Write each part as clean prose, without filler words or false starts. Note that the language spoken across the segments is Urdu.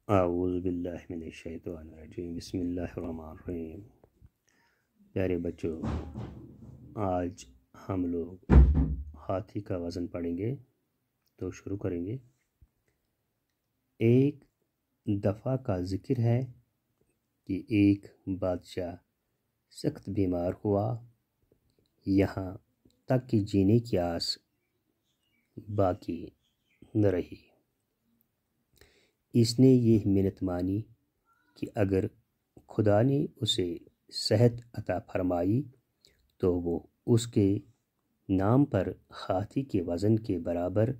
اعوذ باللہ من الشیطان الرجیم بسم اللہ الرحمن الرحیم۔ پیارے بچوں، آج ہم لوگ ہاتھی کا وزن پڑھیں گے، تو شروع کریں گے۔ ایک دفعہ کا ذکر ہے کہ ایک بادشاہ سخت بیمار ہوا، یہاں تک کہ جینے کی آس باقی نہ رہی۔ اس نے یہ منت مانی کہ اگر خدا نے اسے صحت عطا فرمائی تو وہ اس کے نام پر ہاتھی کے وزن کے برابر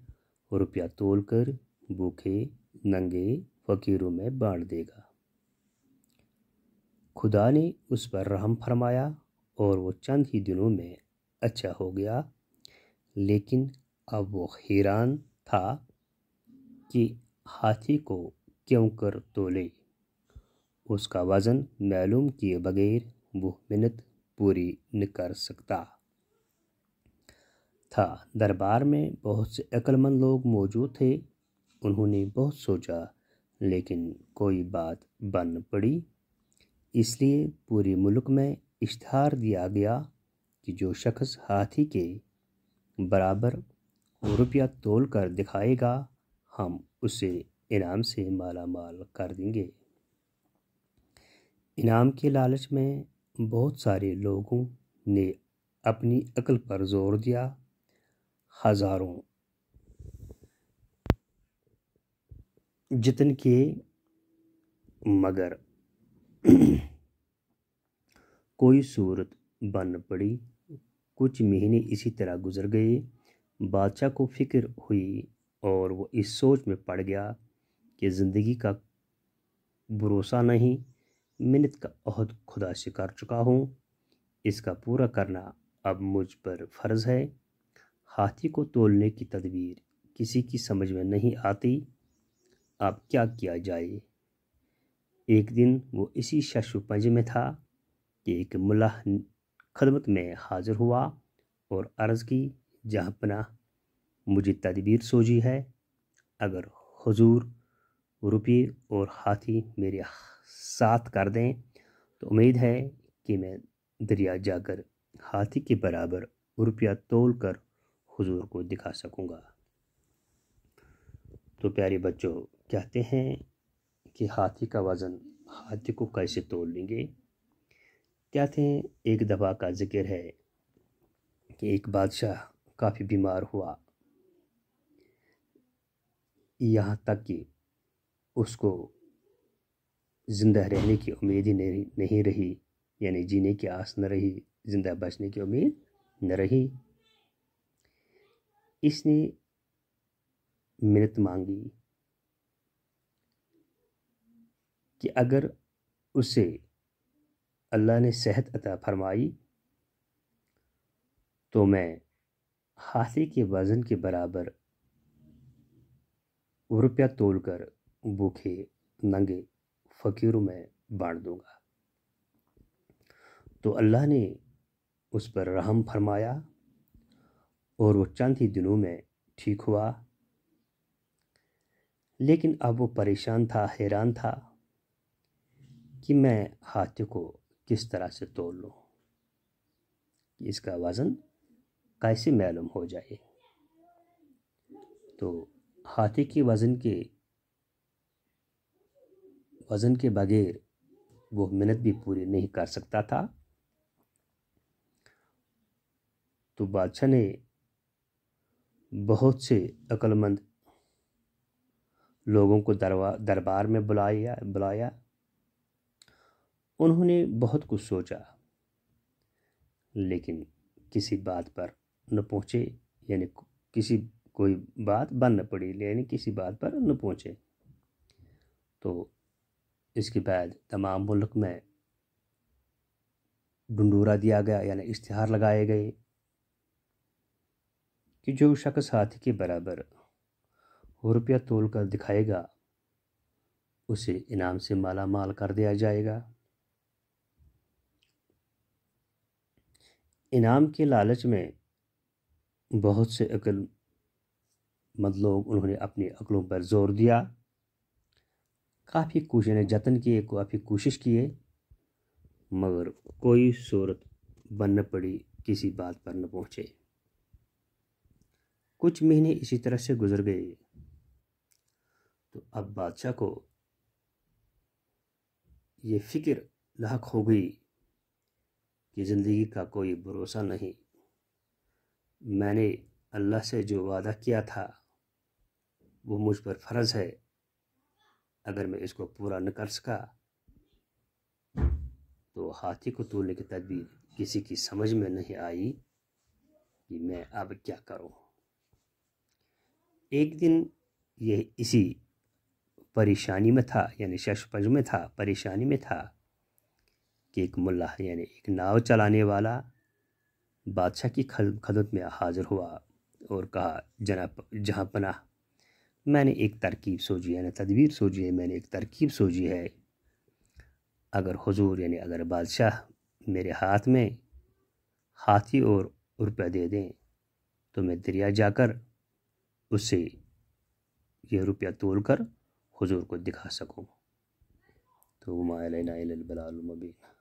روپیہ تول کر بھوکے ننگے فقیروں میں بانٹ دے گا۔ خدا نے اس پر رحم فرمایا اور وہ چند ہی دنوں میں اچھا ہو گیا، لیکن اب وہ حیران تھا کہ ہاتھی کو کیوں کر تولے۔ اس کا وزن معلوم کیے بغیر وہ منت پوری نہ کر سکتا تھا۔ دربار میں بہت سے عقل مند لوگ موجود تھے۔ انہوں نے بہت سوچا، لیکن کوئی بات بن نہ پڑی۔ اس لیے پورے ملک میں اشتہار دیا گیا کہ جو شخص ہاتھی کے برابر روپیہ تول کر دکھائے گا، ہم اسے انعام سے مالا مال کر دیں گے۔ انعام کے لالچ میں بہت سارے لوگوں نے اپنی عقل پر زور دیا۔ ہزاروں جتن کیے، مگر کوئی صورت بن نہ پڑی۔ کچھ مہینے اسی طرح گزر گئے۔ بادشاہ کو فکر ہوئی اور وہ اس سوچ میں پڑ گیا کہ زندگی کا بھروسہ نہیں، منت کا عہد خدا سے کر چکا ہوں، اس کا پورا کرنا اب مجھ پر فرض ہے۔ ہاتھی کو تولنے کی تدبیر کسی کی سمجھ میں نہیں آتی، اب کیا کیا جائے۔ ایک دن وہ اسی شش و پنج میں تھا کہ ایک ملا خدمت میں حاضر ہوا اور عرض کی، جہاں پناہ مجھے تدبیر سوجی ہے، اگر حضور روپیے اور ہاتھی میرے ساتھ کر دیں تو امید ہے کہ میں دریا جا کر ہاتھی کے برابر روپیہ تول کر حضور کو دکھا سکوں گا۔ تو پیارے بچوں، کہتے ہیں کہ ہاتھی کا وزن ہاتھی کو کیسے تول لیں گے۔ کہتے ہیں ایک دفعہ کا ذکر ہے کہ ایک بادشاہ کافی بیمار ہوا، یہاں تک کہ اس کو زندہ رہنے کی امید ہی نہیں رہی، یعنی جینے کی آس نہ رہی، زندہ بچنے کی امید نہ رہی۔ اس نے منت مانگی کہ اگر اسے اللہ نے صحت عطا فرمائی تو میں ہاتھی کے وزن کے برابر روپیہ تول کر بھوکے ننگے فقیروں میں بانٹ دوں گا۔ تو اللہ نے اس پر رحم فرمایا اور وہ چند ہی دنوں میں ٹھیک ہوا، لیکن اب وہ پریشان تھا، حیران تھا کہ میں ہاتھی کو کس طرح سے تول لوں، اس کا وزن کیسے معلوم ہو جائے۔ تو ہاتھی کے وزن کے بغیر وہ منت بھی پوری نہیں کر سکتا تھا۔ تو بادشاہ نے بہت سے عقل مند لوگوں کو دربار میں بلایا۔ انہوں نے بہت کچھ سوچا، لیکن کسی بات پر نہ پہنچے، یعنی کوئی بات بن نہ پڑی، یعنی کسی بات پر نہ پہنچے۔ تو اس کے بعد تمام ملک میں ڈنڈورا دیا گیا، یعنی اشتہار لگائے گئے کہ جو شخص ہاتھی کے برابر روپیہ تول کر دکھائے گا، اسے انعام سے مالا مال کر دیا جائے گا۔ انعام کے لالچ میں بہت سے عقل مند لوگ، انہوں نے اپنی عقلوں پر زور دیا۔ کافی کوشش جتن کیے، کافی کوشش کیے، مگر کوئی صورت بن نہ پڑی، کسی بات پر نہ پہنچے۔ کچھ مہینے اسی طرح سے گزر گئے تو اب بادشاہ کو یہ فکر لاحق ہو گئی کہ زندگی کا کوئی بھروسہ نہیں، میں نے اللہ سے جو وعدہ کیا تھا وہ مجھ پر فرض ہے، اگر میں اس کو پورا نہ کر سکا تو ہاتھی کو توڑنے کی تدبیر کسی کی سمجھ میں نہیں آئی کہ میں اب کیا کروں۔ ایک دن یہ اسی پریشانی میں تھا، یعنی ششپنج میں تھا، پریشانی میں تھا کہ ایک ملا یعنی ایک ناؤ چلانے والا بادشاہ کی خدمت میں حاضر ہوا اور کہا جناب جہاں پناہ، میں نے ایک ترکیب سوچی ہے، یعنی تدبیر سوچی ہے، میں نے ایک ترکیب سوچی ہے، اگر حضور یعنی اگر بادشاہ میرے ہاتھ میں ہاتھی اور روپے دے دیں تو میں دریا جا کر اس سے یہ روپیہ تول کر حضور کو دکھا سکوں۔ تو وما علینا الا البلاغ المبین۔